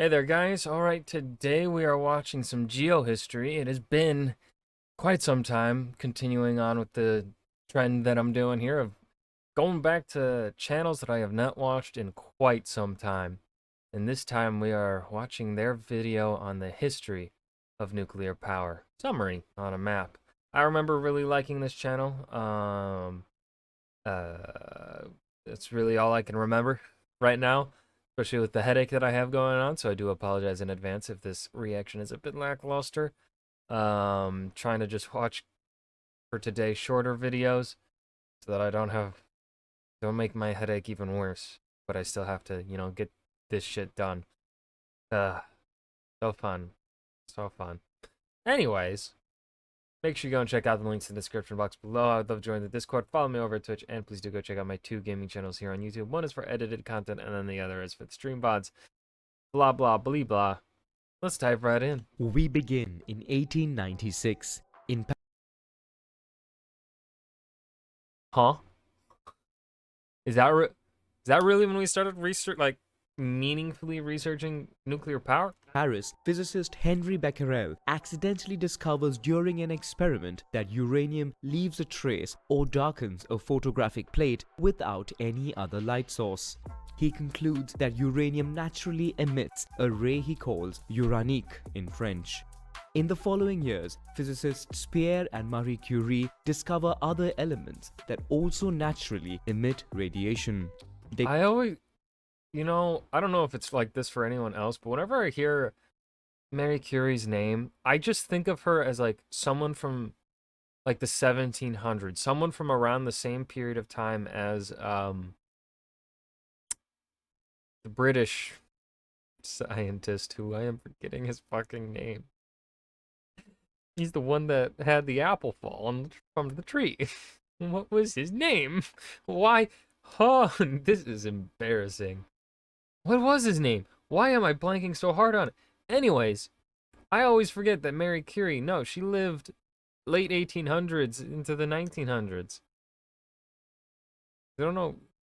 Hey there, guys. All right, today we are watching some geohistory. It has been quite some time, continuing on with the trend that I'm doing here of going back to channels that I have not watched in quite some time. And this time we are watching their video on the history of nuclear power. Summary on a map. I remember really liking this channel. That's really all I can remember right now, especially with the headache that I have going on. So I do apologize in advance if this reaction is a bit lackluster. Trying to just watch for today shorter videos so that I don't make my headache even worse. But I still have to, get this shit done. So fun. So fun. Anyways, make sure you go and check out the links in the description box below. I would love to join the Discord. Follow me over at Twitch, and please do go check out my two gaming channels here on YouTube. One is for edited content, and then the other is for the stream VODs. Blah, blah, blee, blah. Let's dive right in. We begin in 1896 in Huh? Is that really when we started meaningfully researching nuclear power? Paris. Physicist Henri Becquerel accidentally discovers during an experiment that uranium leaves a trace or darkens a photographic plate without any other light source. He concludes that uranium naturally emits a ray he calls uranique in French. In the following years, physicists Pierre and Marie Curie discover other elements that also naturally emit radiation. I always, I don't know if it's like this for anyone else, but whenever I hear Marie Curie's name, I just think of her as like someone from like the 1700s, someone from around the same period of time as the British scientist who I am forgetting his fucking name. He's the one that had the apple fall from the tree. What was his name? Why? Oh, this is embarrassing. What was his name? Why am I blanking so hard on it? Anyways, I always forget that Marie Curie, no, she lived late 1800s into the 1900s. I don't know.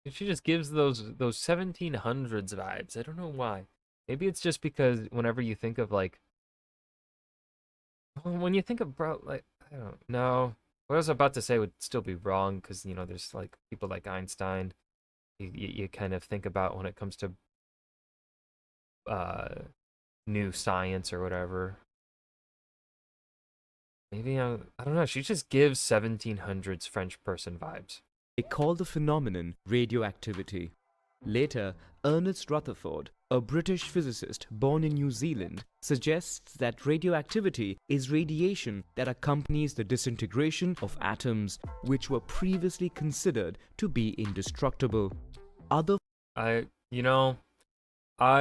She just gives those 1700s vibes. I don't know why. Maybe it's just because whenever you think of when you think about I don't know. What I was about to say would still be wrong because there's like people like Einstein. You kind of think about when it comes to new science or whatever. Maybe I don't know. She just gives 1700s French person vibes. They call the phenomenon radioactivity. Later, Ernest Rutherford, a British physicist born in New Zealand, suggests that radioactivity is radiation that accompanies the disintegration of atoms, which were previously considered to be indestructible. I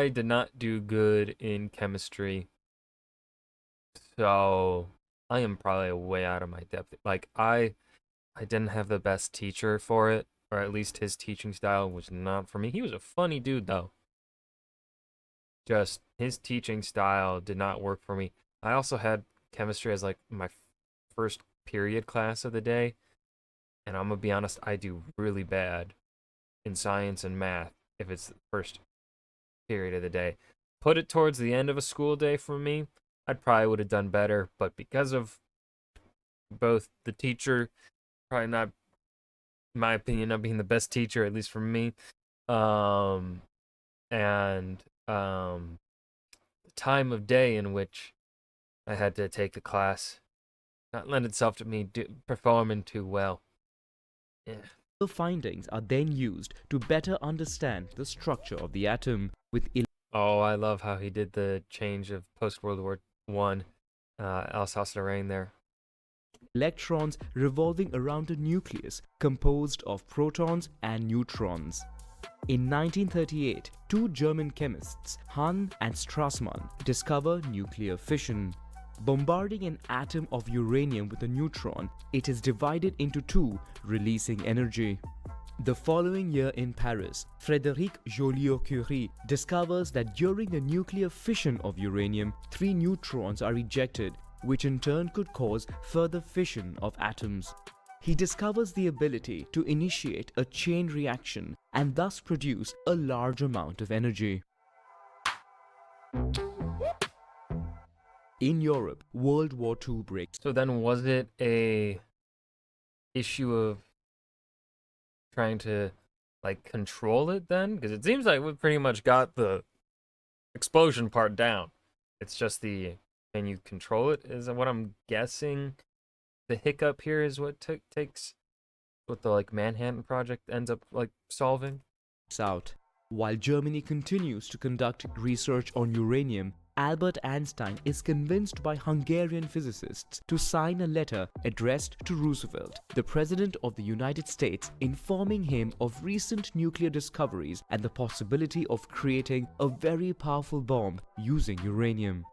did not do good in chemistry, so I am probably way out of my depth. Like I didn't have the best teacher for it, or at least his teaching style was not for me. He was a funny dude though. Just his teaching style did not work for me. I also had chemistry as like my first period class of the day, and I'm gonna be honest, I do really bad in science and math if it's the first period of the day. Put it towards the end of a school day for me, I probably would have done better, but because of both the teacher, probably not, in my opinion, not being the best teacher, at least for me, and the time of day in which I had to take the class not lend itself to me performing too well. Yeah. The findings are then used to better understand the structure of the atom with Oh, I love how he did the change of post-World War I. Alsace-Lorraine there. electrons revolving around a nucleus composed of protons and neutrons. In 1938, two German chemists, Hahn and Strassmann, discover nuclear fission. Bombarding an atom of uranium with a neutron, it is divided into two, releasing energy. The following year in Paris, Frédéric Joliot-Curie discovers that during the nuclear fission of uranium, 3 neutrons are ejected, which in turn could cause further fission of atoms. He discovers the ability to initiate a chain reaction and thus produce a large amount of energy. In Europe, World War II breaks. So then was it a issue of trying to like control it then? Because it seems like we pretty much got the explosion part down. It's just the can you control it is what I'm guessing. The hiccup here is what takes what the like Manhattan Project ends up like solving. Out. While Germany continues to conduct research on uranium, Albert Einstein is convinced by Hungarian physicists to sign a letter addressed to Roosevelt, the President of the United States, informing him of recent nuclear discoveries and the possibility of creating a very powerful bomb using uranium.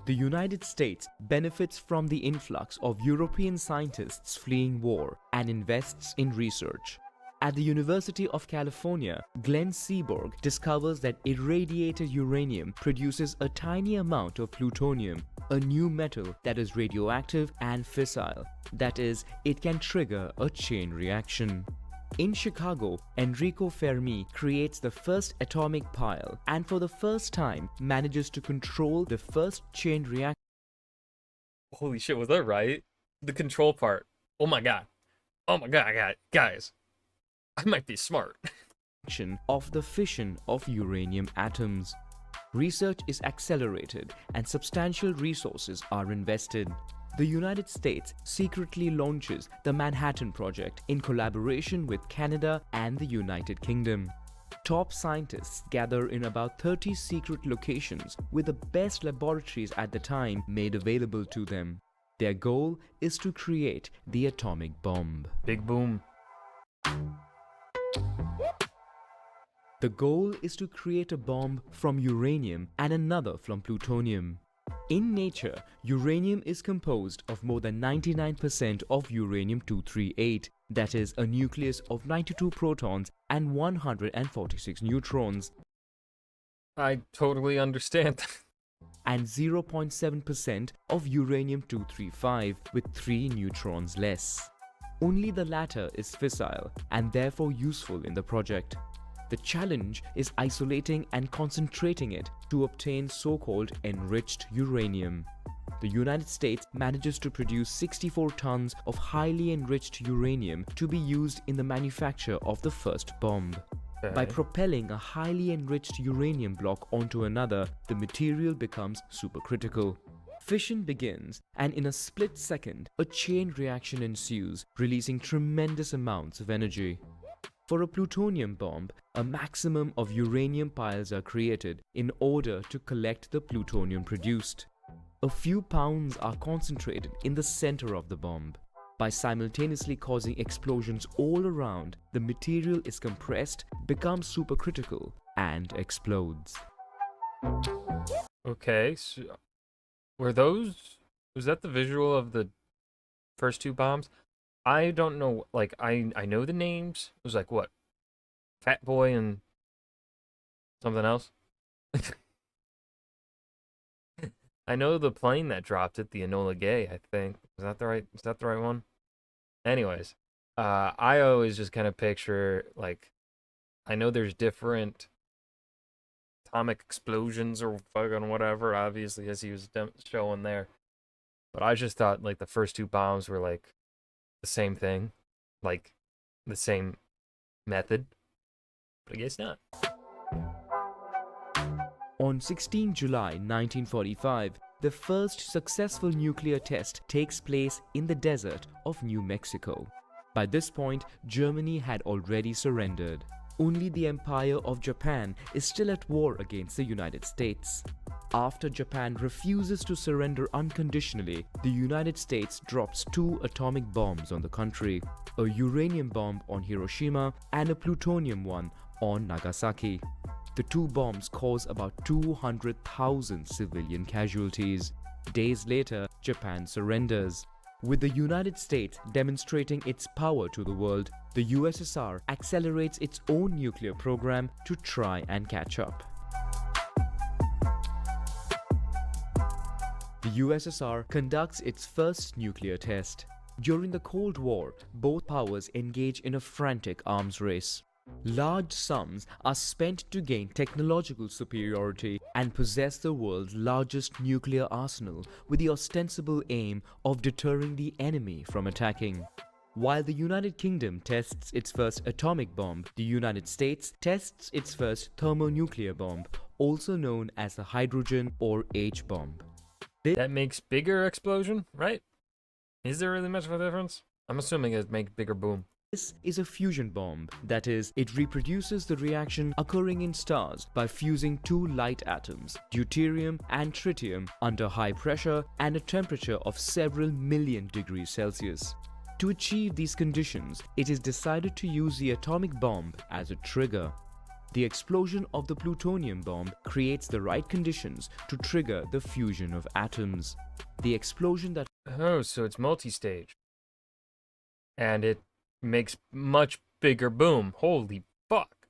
The United States benefits from the influx of European scientists fleeing war and invests in research. At the University of California, Glenn Seaborg discovers that irradiated uranium produces a tiny amount of plutonium, a new metal that is radioactive and fissile. That is, it can trigger a chain reaction. In Chicago, Enrico Fermi creates the first atomic pile and for the first time manages to control the first chain reaction. Holy shit, was that right? The control part. Oh my god. Oh my god, guys. I might be smart. Of the fission of uranium atoms. Research is accelerated and substantial resources are invested. The United States secretly launches the Manhattan Project in collaboration with Canada and the United Kingdom. Top scientists gather in about 30 secret locations with the best laboratories at the time made available to them. Their goal is to create the atomic bomb. Big boom. The goal is to create a bomb from uranium and another from plutonium. In nature, uranium is composed of more than 99% of uranium-238, that is a nucleus of 92 protons and 146 neutrons, I totally understand that. and 0.7% of uranium-235 with 3 neutrons less. Only the latter is fissile and therefore useful in the project. The challenge is isolating and concentrating it to obtain so-called enriched uranium. The United States manages to produce 64 tons of highly enriched uranium to be used in the manufacture of the first bomb. Okay. By propelling a highly enriched uranium block onto another, the material becomes supercritical. Fission begins, and in a split second, a chain reaction ensues, releasing tremendous amounts of energy. For a plutonium bomb, a maximum of uranium piles are created in order to collect the plutonium produced. A few pounds are concentrated in the center of the bomb. By simultaneously causing explosions all around, the material is compressed, becomes supercritical, and explodes. Okay, so was that the visual of the first two bombs? I don't know, like, I know the names. It was like, what? Fat Boy and something else? I know the plane that dropped it, the Enola Gay, I think. Is that the right one? Anyways, I always just kind of picture, like, I know there's different atomic explosions or fucking whatever, obviously, as he was showing there. But I just thought, like, the first two bombs were, like, the same thing, like the same method, but I guess not. On 16 July 1945, the first successful nuclear test takes place in the desert of New Mexico. By this point, Germany had already surrendered. Only the Empire of Japan is still at war against the United States. After Japan refuses to surrender unconditionally, the United States drops 2 atomic bombs on the country, a uranium bomb on Hiroshima and a plutonium one on Nagasaki. The 2 bombs cause about 200,000 civilian casualties. Days later, Japan surrenders. With the United States demonstrating its power to the world, the USSR accelerates its own nuclear program to try and catch up. The USSR conducts its first nuclear test. During the Cold War, both powers engage in a frantic arms race. Large sums are spent to gain technological superiority and possess the world's largest nuclear arsenal with the ostensible aim of deterring the enemy from attacking. While the United Kingdom tests its first atomic bomb, the United States tests its first thermonuclear bomb, also known as the hydrogen or H-bomb. That makes bigger explosion, right? Is there really much of a difference? I'm assuming it makes bigger boom. This is a fusion bomb, that is, it reproduces the reaction occurring in stars by fusing two light atoms, deuterium and tritium, under high pressure and a temperature of several million degrees Celsius. To achieve these conditions, it is decided to use the atomic bomb as a trigger. The explosion of the plutonium bomb creates the right conditions to trigger the fusion of atoms. The explosion that Oh, so it's multi-stage. And it makes much bigger boom. Holy fuck.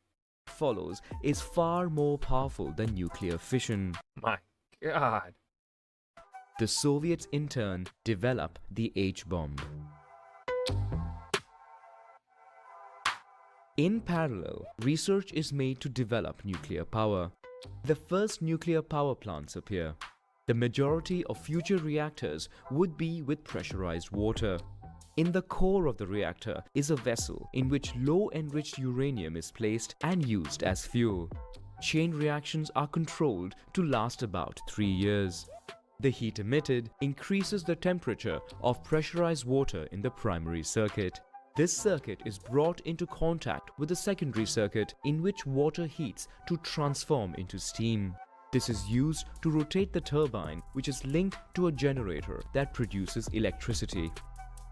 follows is far more powerful than nuclear fission. My god. The Soviets in turn develop the H-bomb. In parallel, research is made to develop nuclear power. The first nuclear power plants appear. The majority of future reactors would be with pressurized water. In the core of the reactor is a vessel in which low-enriched uranium is placed and used as fuel. Chain reactions are controlled to last about 3 years. The heat emitted increases the temperature of pressurized water in the primary circuit. This circuit is brought into contact with the secondary circuit in which water heats to transform into steam. This is used to rotate the turbine, which is linked to a generator that produces electricity.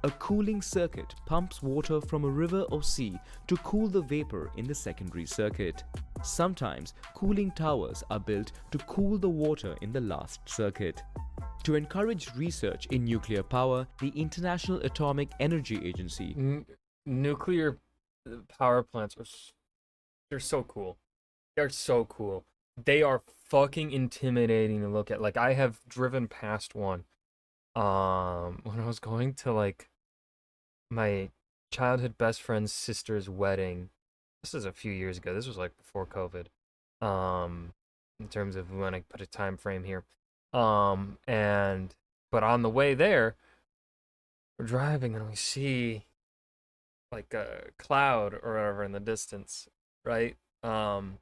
A cooling circuit pumps water from a river or sea to cool the vapor in the secondary circuit. Sometimes cooling towers are built to cool the water in the last circuit. To encourage research in nuclear power, the International Atomic Energy Agency Nuclear power plants they're so cool. They're so cool. They are fucking intimidating to look at. Like, I have driven past one when I was going to like my childhood best friend's sister's wedding. This is a few years ago. This was like before COVID. In terms of when I put a time frame here. But on the way there, we're driving and we see like a cloud or whatever in the distance, right? And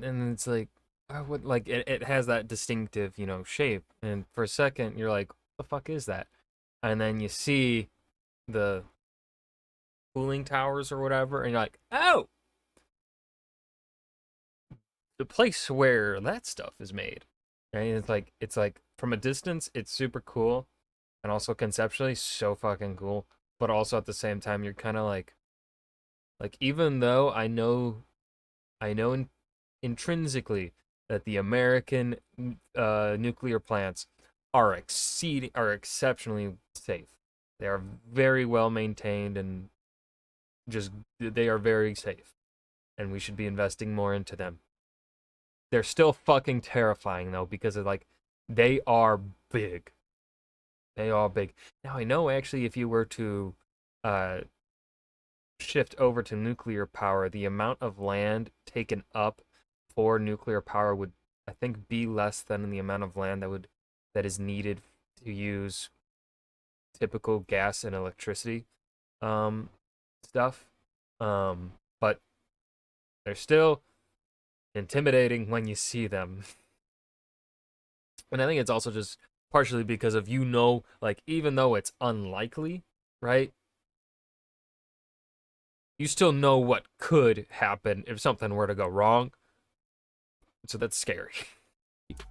it's like, I would like it has that distinctive, shape. And for a second you're like, what the fuck is that? And then you see the cooling towers or whatever, and you're like, oh, the place where that stuff is made. Right? It's like from a distance, it's super cool, and also conceptually so fucking cool. But also at the same time, you're kind of like even though I know intrinsically that the American nuclear plants are exceptionally safe. They are very well maintained and they are very safe, and we should be investing more into them. They're still fucking terrifying though, because they are big. They are big. Now I know actually if you were to shift over to nuclear power, the amount of land taken up for nuclear power would, I think, be less than the amount of land that is needed to use typical gas and electricity stuff. But they're still intimidating when you see them. And I think it's also just partially because of, even though it's unlikely, right? You still know what could happen if something were to go wrong. So that's scary.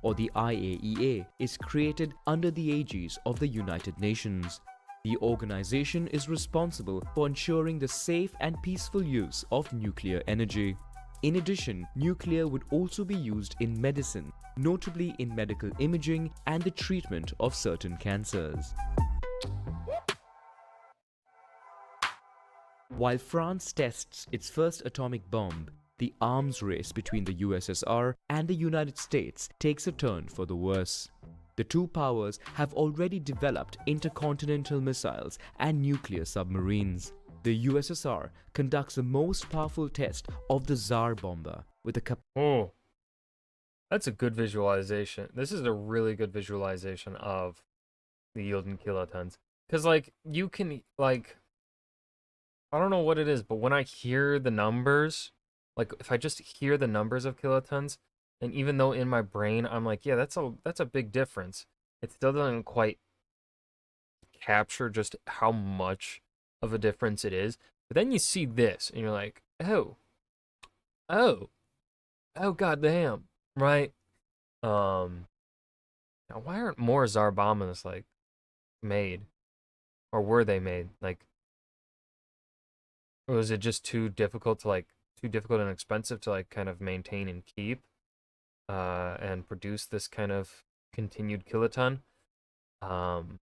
Or the IAEA, is created under the aegis of the United Nations. The organization is responsible for ensuring the safe and peaceful use of nuclear energy. In addition, nuclear would also be used in medicine, notably in medical imaging and the treatment of certain cancers. While France tests its first atomic bomb, the arms race between the USSR and the United States takes a turn for the worse. The two powers have already developed intercontinental missiles and nuclear submarines. the USSR conducts the most powerful test of the Tsar bomber with a Oh, that's a good visualization. This is a really good visualization of the yield in kilotons. Because, like, you can, like, I don't know what it is, but when I hear the numbers, like, if I just hear the numbers of kilotons, and even though in my brain I'm like, yeah, that's a big difference, it still doesn't quite capture just how much of a difference it is. But then you see this, and you're like, oh, oh, goddamn, right? Now why aren't more Tsar bombers like made, or were they made? Like, or was it just too difficult and expensive to like kind of maintain and keep, and produce this kind of continued kiloton? Um,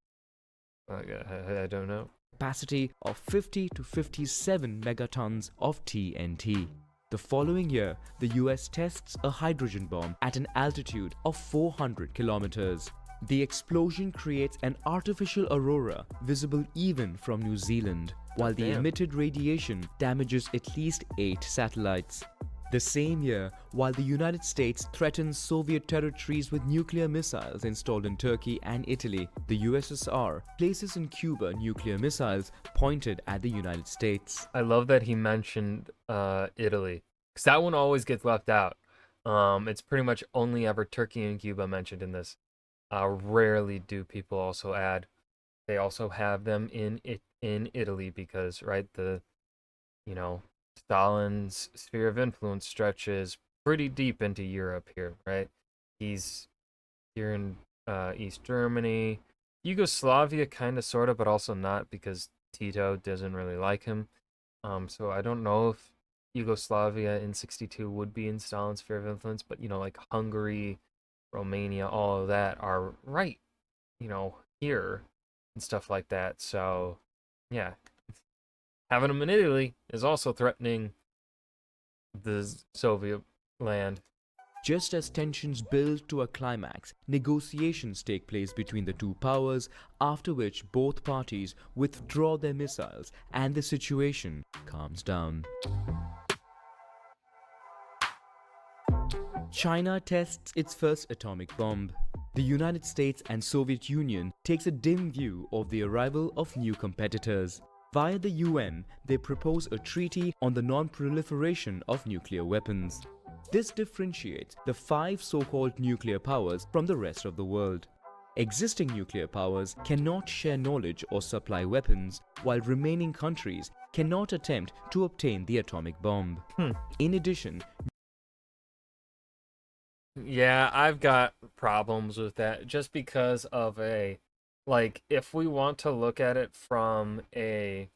I don't know. capacity of 50 to 57 megatons of TNT. The following year, the US tests a hydrogen bomb at an altitude of 400 kilometers. The explosion creates an artificial aurora visible even from New Zealand, while the Damn. emitted radiation damages at least 8 satellites. The same year, while the United States threatens Soviet territories with nuclear missiles installed in Turkey and Italy, the USSR places in Cuba nuclear missiles pointed at the United States. I love that he mentioned Italy, because that one always gets left out. It's pretty much only ever Turkey and Cuba mentioned in this. Rarely do people also add. They also have them in Italy because, right, you know, Stalin's sphere of influence stretches pretty deep into Europe here, right? He's here in East Germany, Yugoslavia, kind of, sort of, but also not because Tito doesn't really like him. So I don't know if Yugoslavia in '62 would be in Stalin's sphere of influence, but like Hungary, Romania, all of that are right, here and stuff like that. So yeah, having them in Italy is also threatening the Soviet land. Just as tensions build to a climax, negotiations take place between the two powers, after which both parties withdraw their missiles and the situation calms down. China tests its first atomic bomb. The United States and Soviet Union takes a dim view of the arrival of new competitors. Via the UN, they propose a treaty on the non-proliferation of nuclear weapons. This differentiates the 5 so-called nuclear powers from the rest of the world. Existing nuclear powers cannot share knowledge or supply weapons, while remaining countries cannot attempt to obtain the atomic bomb. In addition, Yeah, I've got problems with that just because of if we want to look at it from a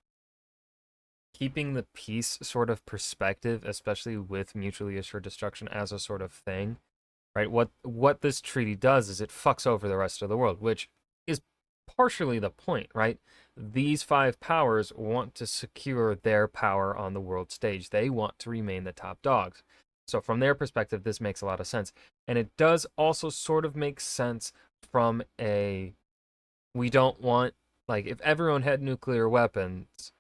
keeping the peace sort of perspective, especially with mutually assured destruction as a sort of thing, right? What this treaty does is it fucks over the rest of the world, which is partially the point, right? These 5 powers want to secure their power on the world stage. They want to remain the top dogs. So from their perspective, this makes a lot of sense. And it does also sort of make sense from we don't want, if everyone had nuclear weapons,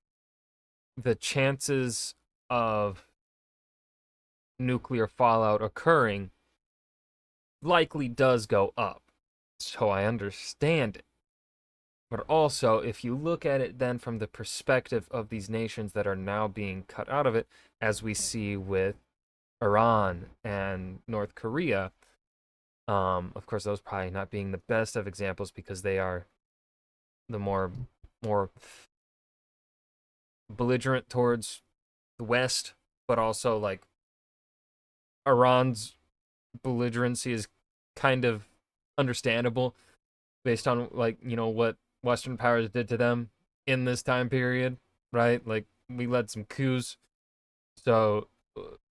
the chances of nuclear fallout occurring likely does go up. So I understand it. But also, if you look at it then from the perspective of these nations that are now being cut out of it, as we see with Iran and North Korea, of course, those probably not being the best of examples because they are the more belligerent towards the West, but also Iran's belligerency is kind of understandable based on what Western powers did to them in this time period, right? Like we led some coups. So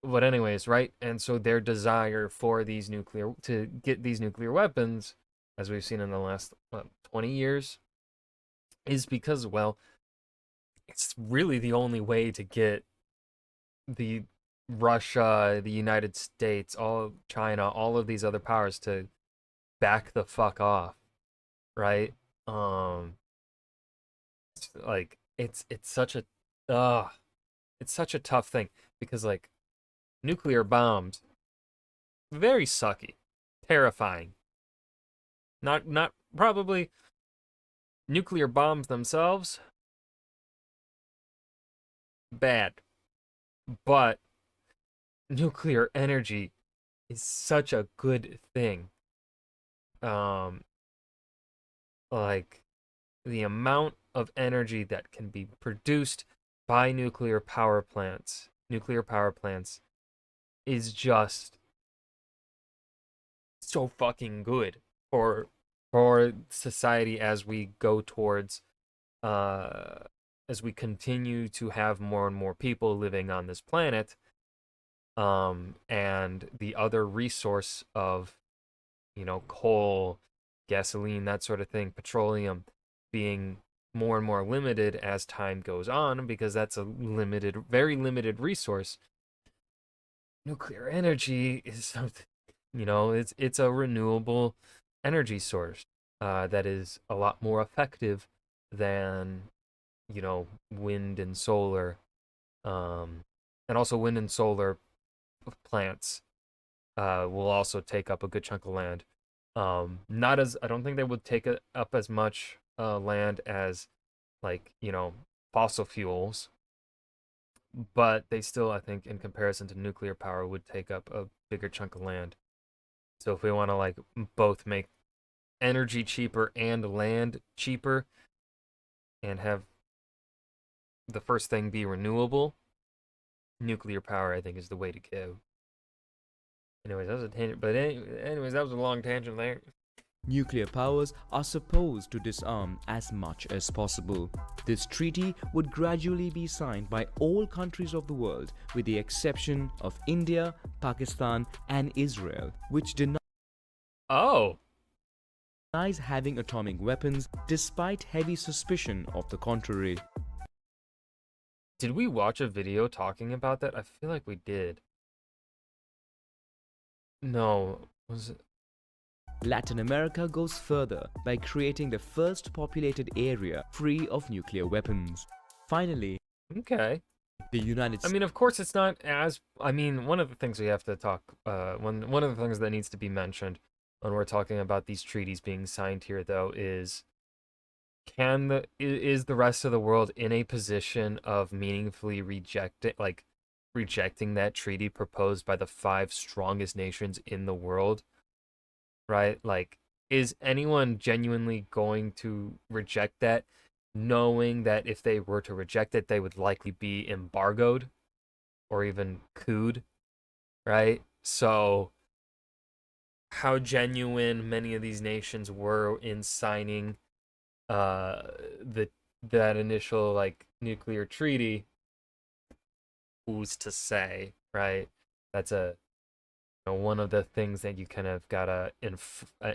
but anyways, right? And so their desire for to get these nuclear weapons, as we've seen in the last 20 years, is because, well, it's really the only way to get the Russia, the United States, all China, all of these other powers to back the fuck off, right? It's such a it's such a tough thing because like nuclear bombs, very sucky, terrifying. Not probably nuclear bombs themselves, bad. But nuclear energy is such a good thing. Um, like the amount of energy that can be produced by nuclear power plants is just so fucking good for society as we go towards uh as we continue to have more and more people living on this planet, and the other resource of, coal, gasoline, that sort of thing, petroleum, being more and more limited as time goes on because that's a limited, very limited resource. Nuclear energy is something, it's a renewable energy source that is a lot more effective than, wind and solar. And also wind and solar plants will also take up a good chunk of land. Not as I don't think they would take up as much land as like, fossil fuels, but they still, I think, in comparison to nuclear power, would take up a bigger chunk of land. So if we want to like both make energy cheaper and land cheaper and have the first thing be renewable, nuclear power, I think, is the way to go. Anyways, that was a tangent. But anyways, that was a long tangent there. Nuclear powers are supposed to disarm as much as possible. This treaty would gradually be signed by all countries of the world, with the exception of India, Pakistan, and Israel, which Oh, denies having atomic weapons despite heavy suspicion of the contrary. did we watch a video talking about that? I feel like we did. No, was it? Latin America goes further by creating the first populated area free of nuclear weapons. Finally, Okay. the United I States. mean, of course, it's not as. I mean, one of the things we have to talk. One of the things that needs to be mentioned when we're talking about these treaties being signed here, though, is is the rest of the world in a position of meaningfully rejecting that treaty proposed by the five strongest nations in the world, right? Like, is anyone genuinely going to reject that, knowing that if they were to reject it, they would likely be embargoed or even cooed, right? So, how genuine many of these nations were in signing the that initial like nuclear treaty, who's to say, right? That's one of the things that you kind of gotta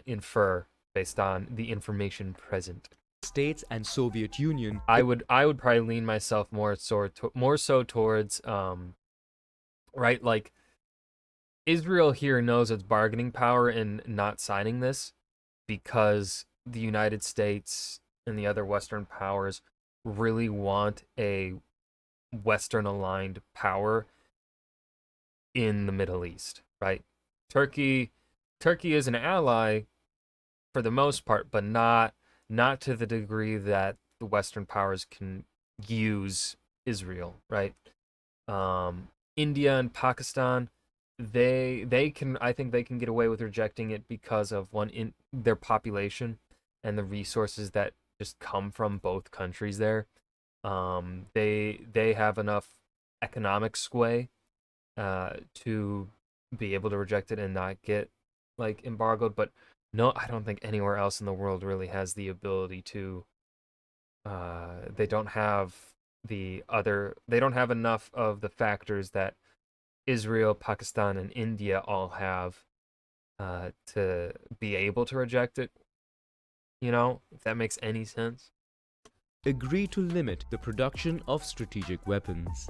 infer based on the information present. States and Soviet Union. I would probably lean myself more so towards right, like Israel here knows its bargaining power in not signing this because the United States and the other Western powers really want a Western aligned power in the Middle East, right? Turkey is an ally for the most part, but not to the degree that the Western powers can use Israel, right? India and Pakistan, they can, I think they can get away with rejecting it because of one, in their population and the resources that just come from both countries there. They have enough economic sway to be able to reject it and not get like embargoed, but no, I don't think anywhere else in the world really has the ability to. They don't have they don't have enough of the factors that Israel, Pakistan, and India all have to be able to reject it. If that makes any sense. Agree to limit the production of strategic weapons.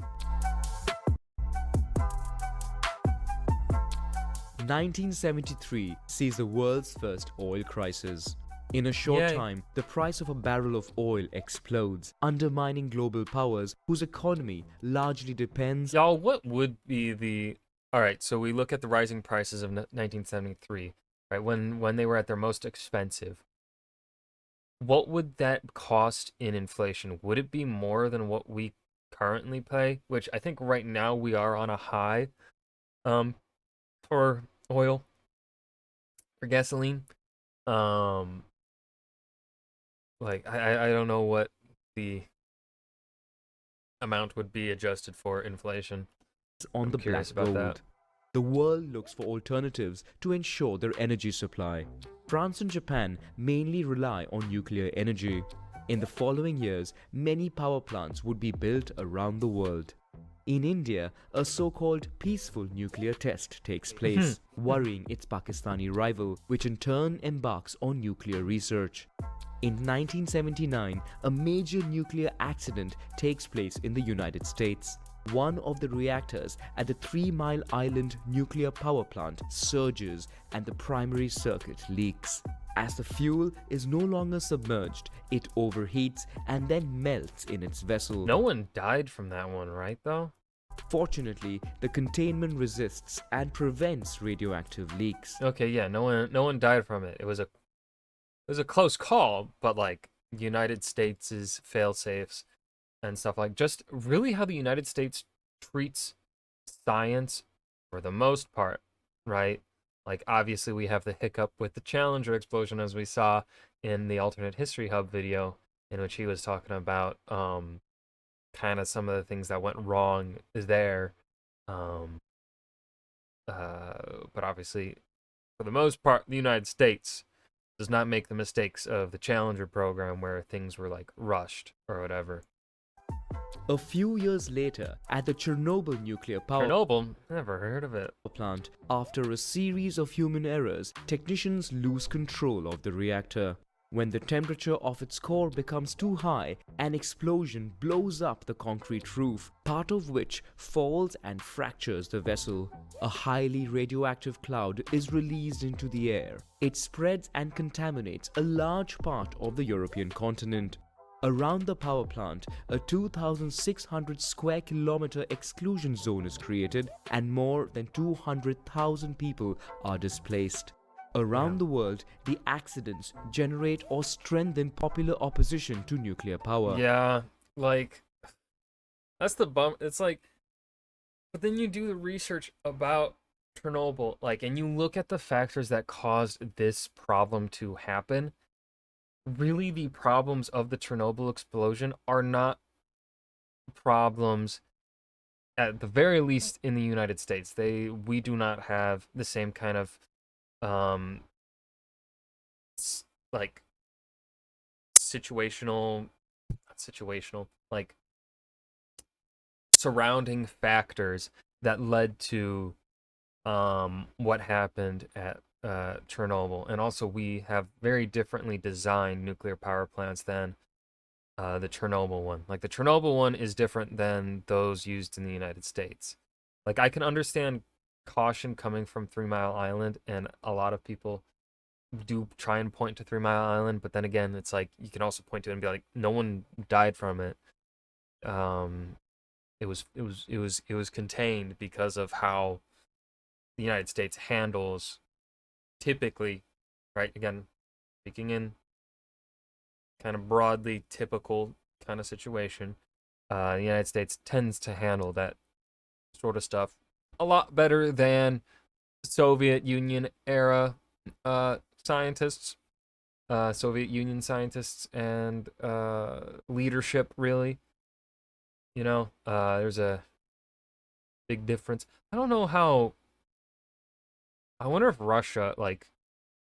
1973 sees the world's first oil crisis. In a short Yay. time, the price of a barrel of oil explodes, undermining global powers whose economy largely depends. Y'all, what would be the... All right, so we look at the rising prices of 1973, right? When they were at their most expensive. What would that cost in inflation? Would it be more than what we currently pay? Which I think right now we are on a high for oil, for gasoline. Um like I don't know what the amount would be adjusted for inflation. On I'm the black curious about gold. that. The world looks for alternatives to ensure their energy supply. France and Japan mainly rely on nuclear energy. In the following years, many power plants would be built around the world. In India, a so-called peaceful nuclear test takes place, worrying its Pakistani rival, which in turn embarks on nuclear research. In 1979, a major nuclear accident takes place in the United States. One of the reactors at the 3 Mile Island nuclear power plant surges and the primary circuit leaks. As the fuel is no longer submerged, it overheats and then melts in its vessel. No one died from that one, right though? Fortunately, the containment resists and prevents radioactive leaks. Okay, yeah, no one died from it. It was a close call, but like United States' fail-safes and stuff, like just really how the United States treats science for the most part, right? Like obviously we have the hiccup with the Challenger explosion, as we saw in the Alternate History Hub video, in which he was talking about kind of some of the things that went wrong there. But obviously, for the most part, the United States does not make the mistakes of the Challenger program where things were like rushed or whatever. A few years later, at the Chernobyl nuclear power Chernobyl, never heard of it. plant, after a series of human errors, technicians lose control of the reactor. When the temperature of its core becomes too high, an explosion blows up the concrete roof, part of which falls and fractures the vessel. A highly radioactive cloud is released into the air. It spreads and contaminates a large part of the European continent. Around the power plant, a 2,600 square kilometer exclusion zone is created and more than 200,000 people are displaced. Around Yeah. the world, the accidents generate or strengthen popular opposition to nuclear power. Yeah, like that's the bum. It's like, but then you do the research about Chernobyl, like, and you look at the factors that caused this problem to happen. Really, the problems of the Chernobyl explosion are not problems, at the very least, in the United States. We do not have the same kind of like situational, not situational, like surrounding factors that led to what happened at Chernobyl. And also we have very differently designed nuclear power plants than the Chernobyl one. Like the Chernobyl one is different than those used in the United States. Like I can understand caution coming from 3 Mile Island, and a lot of people do try and point to 3 Mile Island, but then again, it's like you can also point to it and be like, no one died from it. It was contained because of how the United States handles typically, right? Again, speaking in kind of broadly typical kind of situation, the United States tends to handle that sort of stuff a lot better than Soviet Union era scientists, Soviet Union scientists, and leadership, really. You know, there's a big difference. I don't know how. I wonder if Russia, like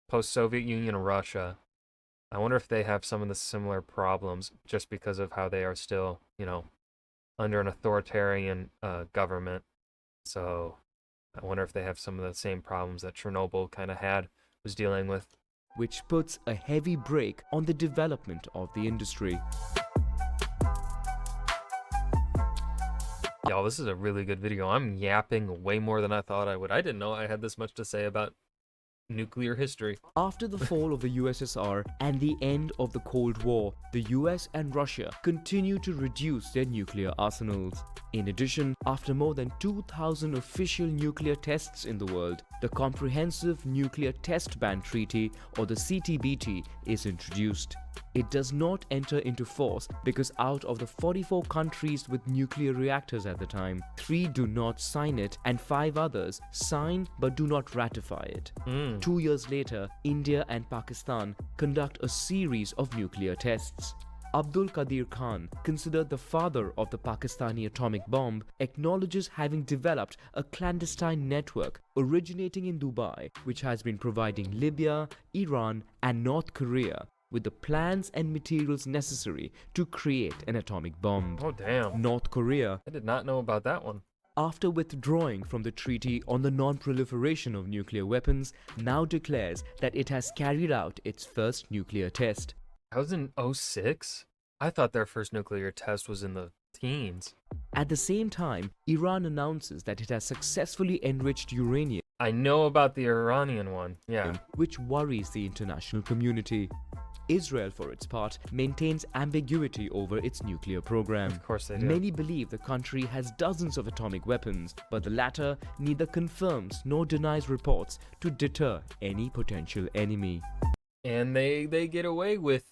post-Soviet Union Russia, I wonder if they have some of the similar problems just because of how they are still, you know, under an authoritarian government. So I wonder if they have some of the same problems that Chernobyl kind of was dealing with. Which puts a heavy brake on the development of the industry. Y'all, this is a really good video. I'm yapping way more than I thought I would. I didn't know I had this much to say about nuclear history. After the fall of the USSR and the end of the Cold War, the US and Russia continued to reduce their nuclear arsenals. In addition, after more than 2,000 official nuclear tests in the world, the Comprehensive Nuclear Test Ban Treaty, or the CTBT, is introduced. It does not enter into force because out of the 44 countries with nuclear reactors at the time, 3 do not sign it and 5 others sign but do not ratify it. 2 years later, India and Pakistan conduct a series of nuclear tests. Abdul Qadir Khan, considered the father of the Pakistani atomic bomb, acknowledges having developed a clandestine network originating in Dubai, which has been providing Libya, Iran, and North Korea with the plans and materials necessary to create an atomic bomb. Oh, damn. North Korea, I did not know about that one. after withdrawing from the Treaty on the Non-Proliferation of Nuclear Weapons, now declares that it has carried out its first nuclear test. That was in 06? I thought their first nuclear test was in the teens. At the same time, Iran announces that it has successfully enriched uranium, I know about the Iranian one. Yeah. which worries the international community. Israel, for its part, maintains ambiguity over its nuclear program. Of course they do. Many believe the country has dozens of atomic weapons, but the latter neither confirms nor denies reports to deter any potential enemy. And they get away with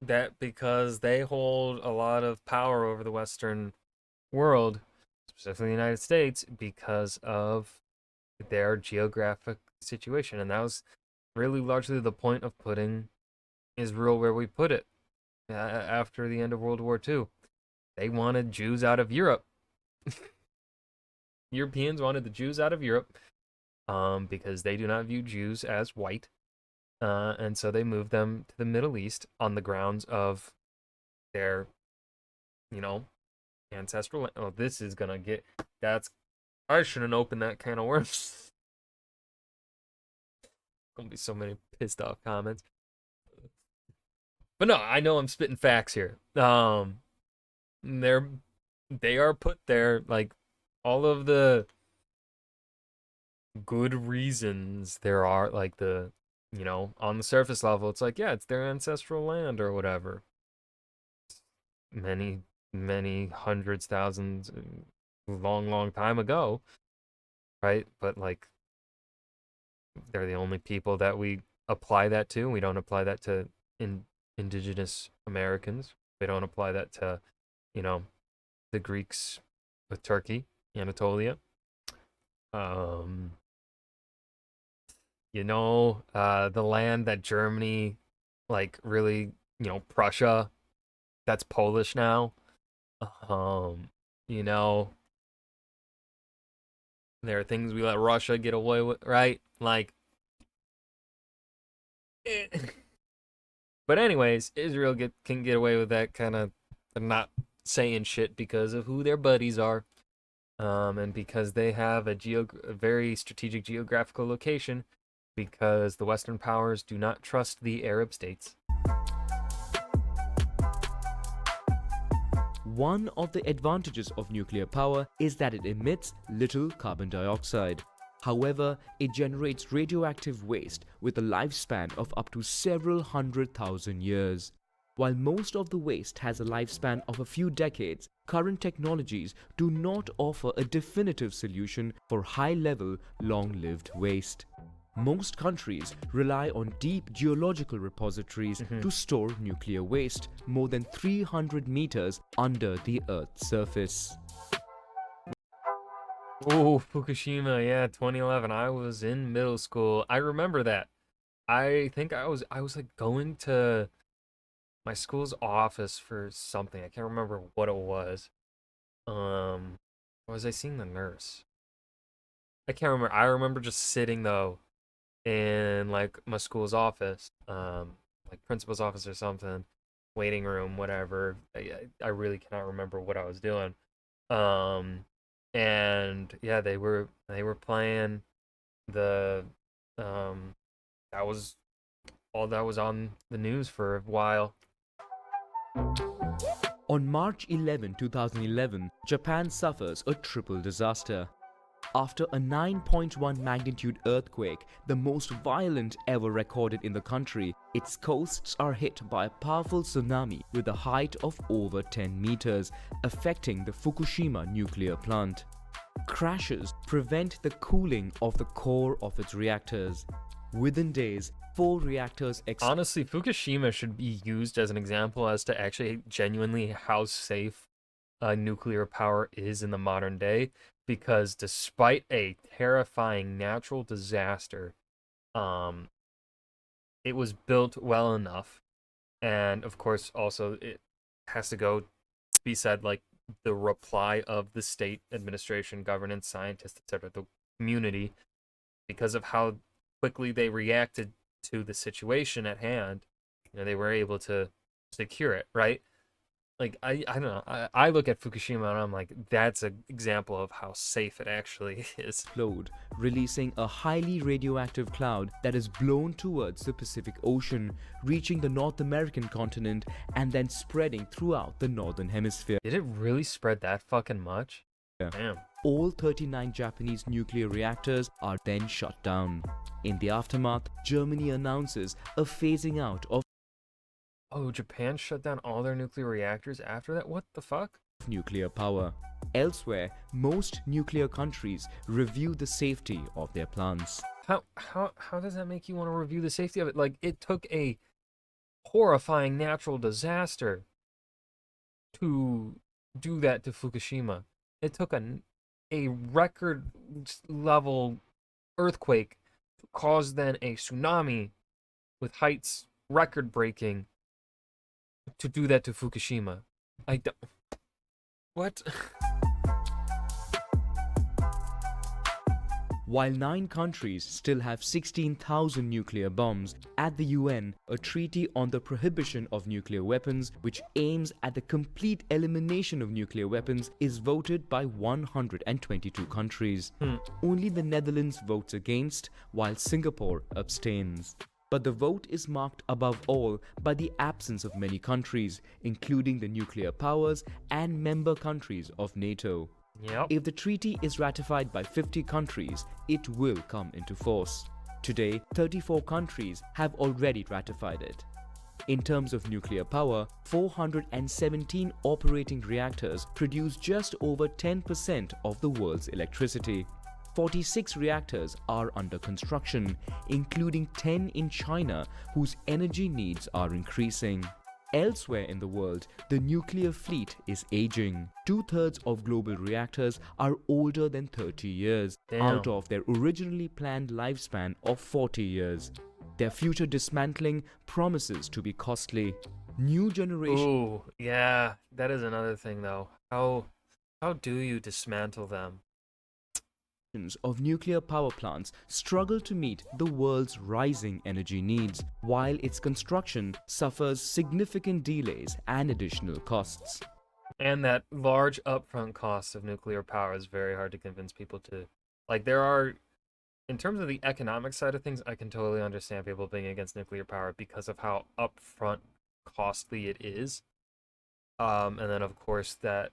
that because they hold a lot of power over the Western world, specifically the United States, because of their geographic situation. And that was really largely the point of putting Israel where we put it after the end of World War II. They wanted Jews out of Europe. Europeans wanted the Jews out of Europe because they do not view Jews as white. And so they moved them to the Middle East on the grounds of their, ancestral. Oh, this is gonna get. I shouldn't open that can of worms. Gonna be so many pissed off comments. But no, I know I'm spitting facts here. They are put there, like, all of the good reasons there are, like on the surface level, it's like, yeah, it's their ancestral land or whatever. Many, many hundreds, thousands, long, long time ago, right? But, like, they're the only people that we apply that to. We don't apply that to indigenous Americans. We don't apply that to, the Greeks with Turkey, Anatolia. The land that Germany, like, really, Prussia, that's Polish now. There are things we let Russia get away with, right? Like, But anyways, Israel can get away with that kind of not saying shit because of who their buddies are, and because they have a very strategic geographical location, because the Western powers do not trust the Arab states. One of the advantages of nuclear power is that it emits little carbon dioxide. However, it generates radioactive waste with a lifespan of up to several 100,000 years. While most of the waste has a lifespan of a few decades, current technologies do not offer a definitive solution for high-level, long-lived waste. Most countries rely on deep geological repositories to store nuclear waste more than 300 meters under the Earth's surface. Oh, Fukushima, yeah, 2011. I was in middle school. I remember that. I think I was like going to my school's office for something. I can't remember what it was. Or was I seeing the nurse? I can't remember. I remember just sitting though in, like, my school's office, like principal's office or something, waiting room, whatever. I really cannot remember what I was doing. And yeah, they were playing the that was all that was on the news for a while. On March 11, 2011, Japan suffers a triple disaster. After a 9.1 magnitude earthquake, the most violent ever recorded in the country, its coasts are hit by a powerful tsunami with a height of over 10 meters, affecting the Fukushima nuclear plant. Crashes prevent the cooling of the core of its reactors. Within days, 4 reactors Honestly, Fukushima should be used as an example as to actually genuinely how safe nuclear power is in the modern day, because despite a terrifying natural disaster, it was built well enough, and of course also it has to go be said, like, the reply of the state administration, governance, scientists, etc., the community, because of how quickly they reacted to the situation at hand, they were able to secure it, right? Like, I don't know. I look at Fukushima and I'm like, that's an example of how safe it actually is. explode, releasing a highly radioactive cloud that is blown towards the Pacific Ocean, reaching the North American continent and then spreading throughout the Northern Hemisphere. Did it really spread that fucking much? Yeah. Damn. All 39 Japanese nuclear reactors are then shut down. In the aftermath, Germany announces a phasing out of Oh, Japan shut down all their nuclear reactors after that? What the fuck? nuclear power. Elsewhere, most nuclear countries review the safety of their plants. How does that make you want to review the safety of it? Like, it took a horrifying natural disaster to do that to Fukushima. It took a record level earthquake to cause then a tsunami with heights record breaking to do that to Fukushima. I don't. What? While 9 countries still have 16,000 nuclear bombs, at the UN, a treaty on the prohibition of nuclear weapons, which aims at the complete elimination of nuclear weapons, is voted by 122 countries. Only the Netherlands votes against, while Singapore abstains. But the vote is marked above all by the absence of many countries, including the nuclear powers and member countries of NATO. Yep. If the treaty is ratified by 50 countries, it will come into force. Today, 34 countries have already ratified it. In terms of nuclear power, 417 operating reactors produce just over 10% of the world's electricity. 46 reactors are under construction, including 10 in China, whose energy needs are increasing. Elsewhere in the world, the nuclear fleet is aging. 2/3 of global reactors are older than 30 years, Damn. out of their originally planned lifespan of 40 years. Their future dismantling promises to be costly. New generations Ooh, yeah, that is another thing though. How do you dismantle them? of nuclear power plants struggle to meet the world's rising energy needs, while its construction suffers significant delays and additional costs. And that large upfront cost of nuclear power is very hard to convince people to. Like, there are, in terms of the economic side of things, I can totally understand people being against nuclear power because of how upfront costly it is. And then, of course, that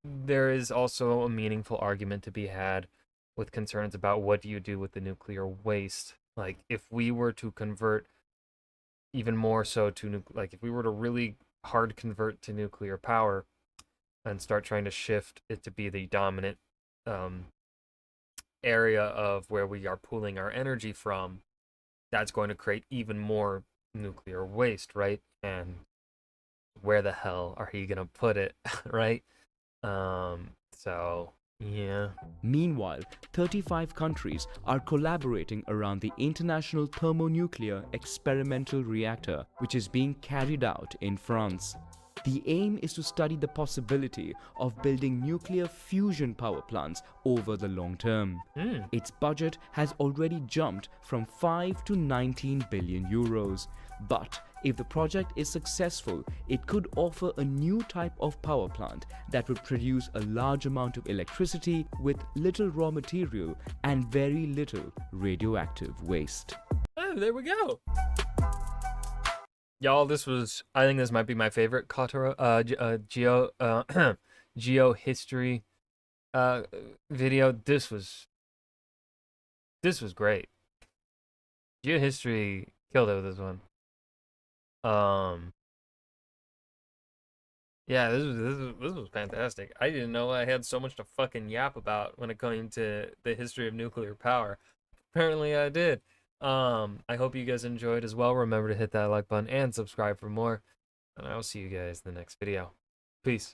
there is also a meaningful argument to be had with concerns about what do you do with the nuclear waste. Like, if we were to convert even more so to if we were to really hard convert to nuclear power and start trying to shift it to be the dominant area of where we are pulling our energy from, that's going to create even more nuclear waste, right? And where the hell are you gonna put it, right? So yeah. Meanwhile, 35 countries are collaborating around the International Thermonuclear Experimental Reactor, which is being carried out in France. The aim is to study the possibility of building nuclear fusion power plants over the long term. Its budget has already jumped from 5 to 19 billion euros. But if the project is successful, it could offer a new type of power plant that would produce a large amount of electricity with little raw material and very little radioactive waste. Oh, there we go. Y'all, I think this might be my favorite geo history video. This was This was great. Geohistory killed it with this one. Yeah, this was fantastic. I didn't know I had so much to fucking yap about when it came to the history of nuclear power. Apparently I did. I hope you guys enjoyed as well. Remember to hit that like button and subscribe for more. And I will see you guys in the next video. Peace.